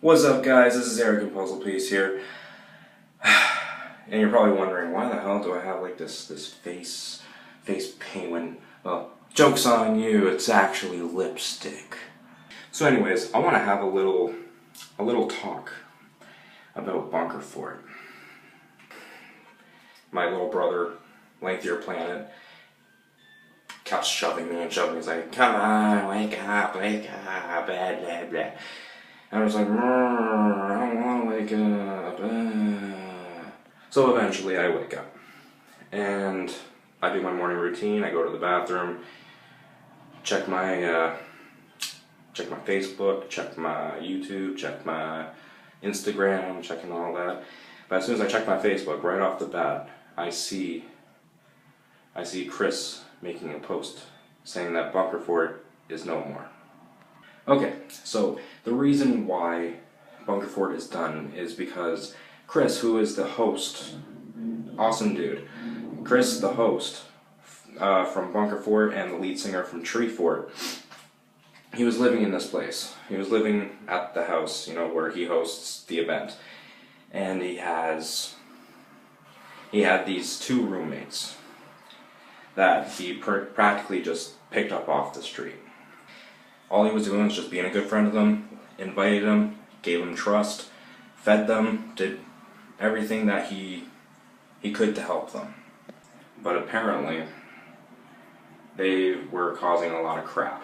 What's up, guys? This is Eric and Puzzle Piece here. And you're probably wondering, why the hell do I have like this face paint when, well, joke's on you, it's actually lipstick. So anyways, I want to have a little talk about Bunkerfort. My little brother, Lengthier Planet, kept shoving me. He's like, come on, wake up, blah, blah, blah. And I was like, I don't want to wake up. So eventually I wake up. And I do my morning routine. I go to the bathroom, check my Facebook, check my YouTube, check my Instagram, checking all that. But as soon as I check my Facebook, right off the bat, I see Chris making a post saying that Bunkerfort is no more. Okay, so the reason why Bunkerfort is done is because Chris, who is the host, awesome dude, Chris, the host from Bunkerfort and the lead singer from Treefort, he was living in this place. He was living at the house, where he hosts the event. And he had these two roommates that he practically just picked up off the street. All he was doing was just being a good friend of them, invited them, gave them trust, fed them, did everything that he could to help them. But apparently, they were causing a lot of crap.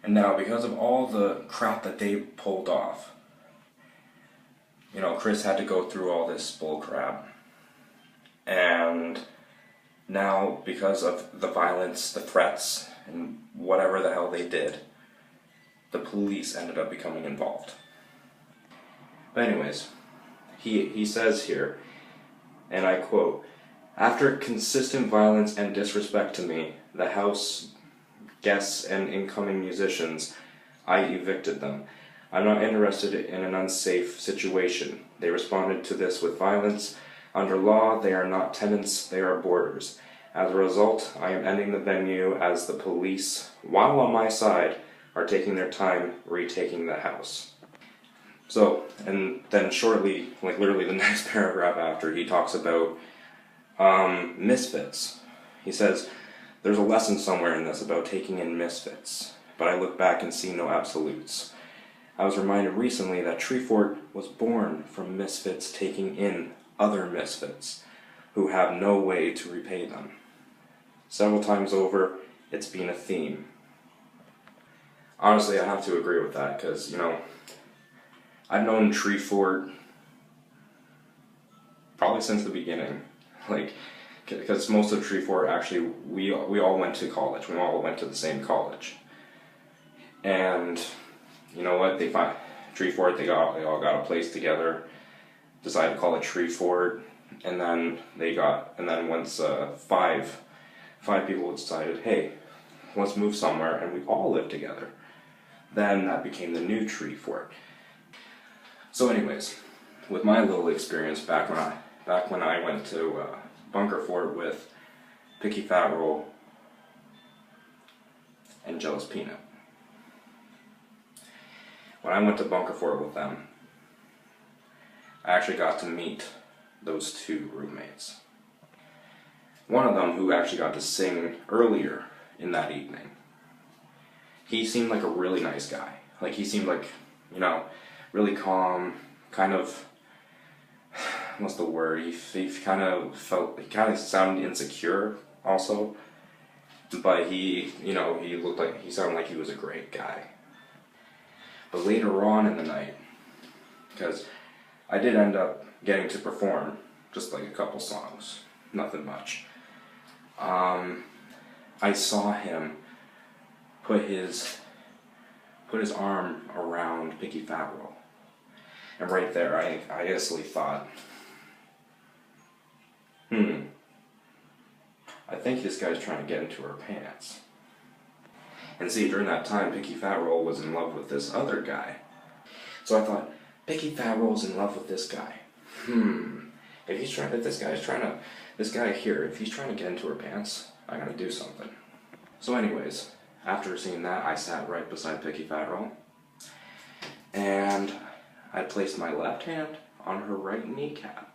And now, because of all the crap that they pulled off, Chris had to go through all this bull crap. And now, because of the violence, the threats, and whatever the hell they did, the police ended up becoming involved. But anyways, he says here, and I quote, "After consistent violence and disrespect to me, the house, guests, and incoming musicians, I evicted them. I'm not interested in an unsafe situation. They responded to this with violence. Under law, they are not tenants, they are boarders. As a result, I am ending the venue as the police, while on my side, are taking their time retaking the house." So, and then shortly, like literally the next paragraph after, he talks about misfits. He says, "There's a lesson somewhere in this about taking in misfits, but I look back and see no absolutes. I was reminded recently that Treefort was born from misfits taking in other misfits, who have no way to repay them. Several times over, it's been a theme." Honestly, I have to agree with that, because, I've known Treefort probably since the beginning. Because most of Treefort, actually, we all went to college. We all went to the same college. And, you know what, Treefort, they all got a place together, decided to call it Treefort, and then once five people decided, hey, let's move somewhere, and we all live together. Then that became the new Treefort. So anyways, with my little experience back when I went to Bunkerfort with Picky Fat Roll and Jealous Peanut. When I went to Bunkerfort with them, I actually got to meet those two roommates. One of them, who actually got to sing earlier in that evening, he seemed like a really nice guy. He seemed like, really calm, kind of, what's the word, he kind of sounded insecure also, but he sounded like he was a great guy. But later on in the night, because I did end up getting to perform just like a couple songs, nothing much, I saw him put his arm around Picky Fat Roll. And right there, I instantly thought, I think this guy's trying to get into her pants. And see, during that time, Picky Fat Roll was in love with this other guy. So I thought, Picky Fat Roll's in love with this guy. If he's trying to get into her pants, I gotta do something. So anyways, after seeing that, I sat right beside Picky Fat Roll, and I placed my left hand on her right kneecap.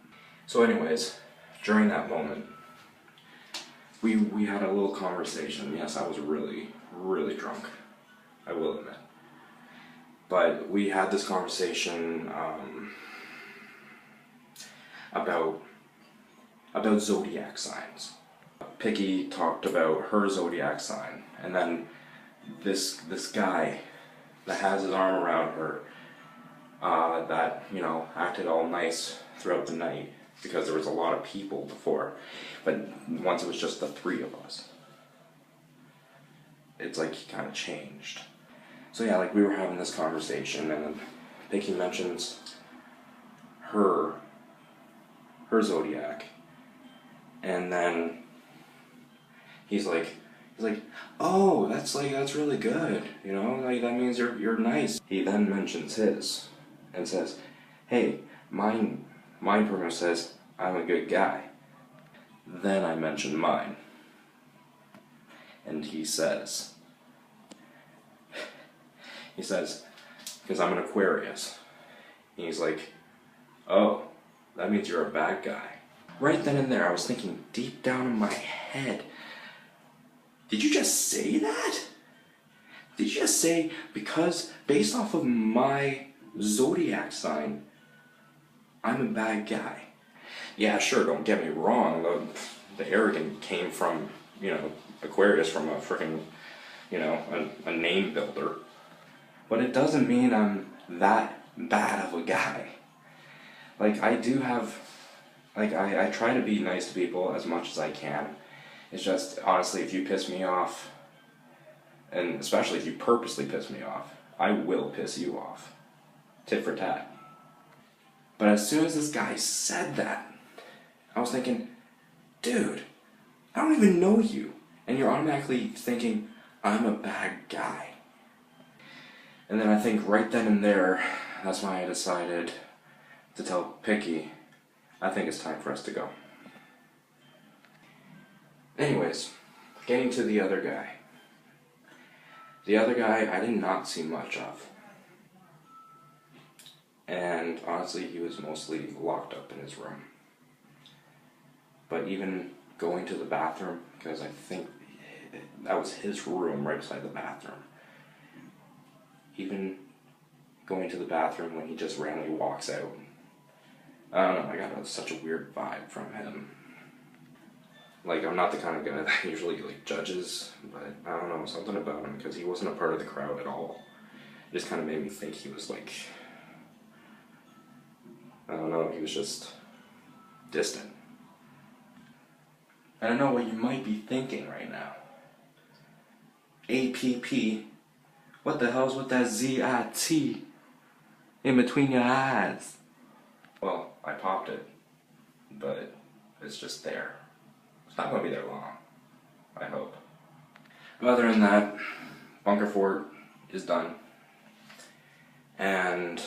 So anyways, during that moment, we had a little conversation. Yes, I was really, really drunk, I will admit. But we had this conversation about zodiac signs. Picky talked about her zodiac sign, and then this guy that has his arm around her, that, you know, acted all nice throughout the night because there was a lot of people before, but once it was just the three of us, it's like he kind of changed. So yeah, like we were having this conversation, and then Picky mentions her zodiac, and then he's like, oh, that's really good, you know, like that means you're nice. He then mentions his and says, hey, mine pretty much says I'm a good guy. Then I mention mine, and he says, because I'm an Aquarius. And he's like, oh, that means you're a bad guy. Right then and there, I was thinking deep down in my head, did you just say that? Did you just say, because based off of my zodiac sign, I'm a bad guy? Yeah, sure, don't get me wrong, the arrogant came from, you know, Aquarius, from a freaking, you know, a name builder. But it doesn't mean I'm that bad of a guy. Like, I do have, like, I try to be nice to people as much as I can. It's just, honestly, if you piss me off, and especially if you purposely piss me off, I will piss you off. Tit for tat. But as soon as this guy said that, I was thinking, dude, I don't even know you, and you're automatically thinking, I'm a bad guy. And then I think right then and there, that's why I decided to tell Picky, I think it's time for us to go. Anyways, getting to the other guy. The other guy I did not see much of. And honestly, he was mostly locked up in his room. But even going to the bathroom, because I think that was his room right beside the bathroom. Even going to the bathroom when he just randomly walks out. I don't know, I got such a weird vibe from him. Like, I'm not the kind of guy that usually, like, judges, but I don't know, something about him, because he wasn't a part of the crowd at all. It just kind of made me think he was, like, I don't know, he was just distant. And I know what you might be thinking right now. APP, what the hell's with that ZIT in between your eyes? Well, I popped it, but it's just there. It's not going to be there long, I hope. But other than that, Bunkerfort is done. And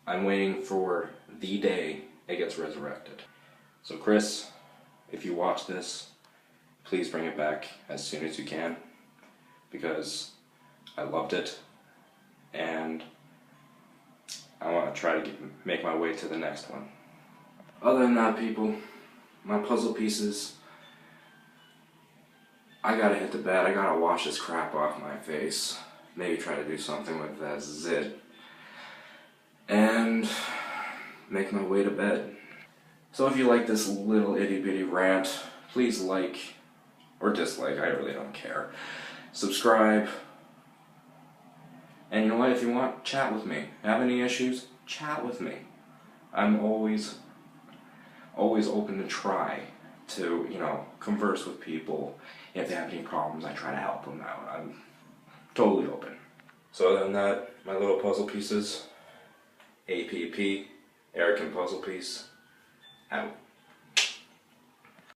I'm waiting for the day it gets resurrected. So Chris, if you watch this, please bring it back as soon as you can, because I loved it, and I want to try to make my way to the next one. Other than that, people, my puzzle pieces, I gotta hit the bed. I gotta wash this crap off my face. Maybe try to do something with that zit. And make my way to bed. So if you like this little itty bitty rant, please like or dislike, I really don't care. Subscribe. And you know what, if you want, chat with me. Have any issues? Chat with me. I'm always open to try to, you know, converse with people. If they have any problems, I try to help them out. I'm totally open. So other than that, my little puzzle pieces, APP, Arrogant Puzzle Piece, out.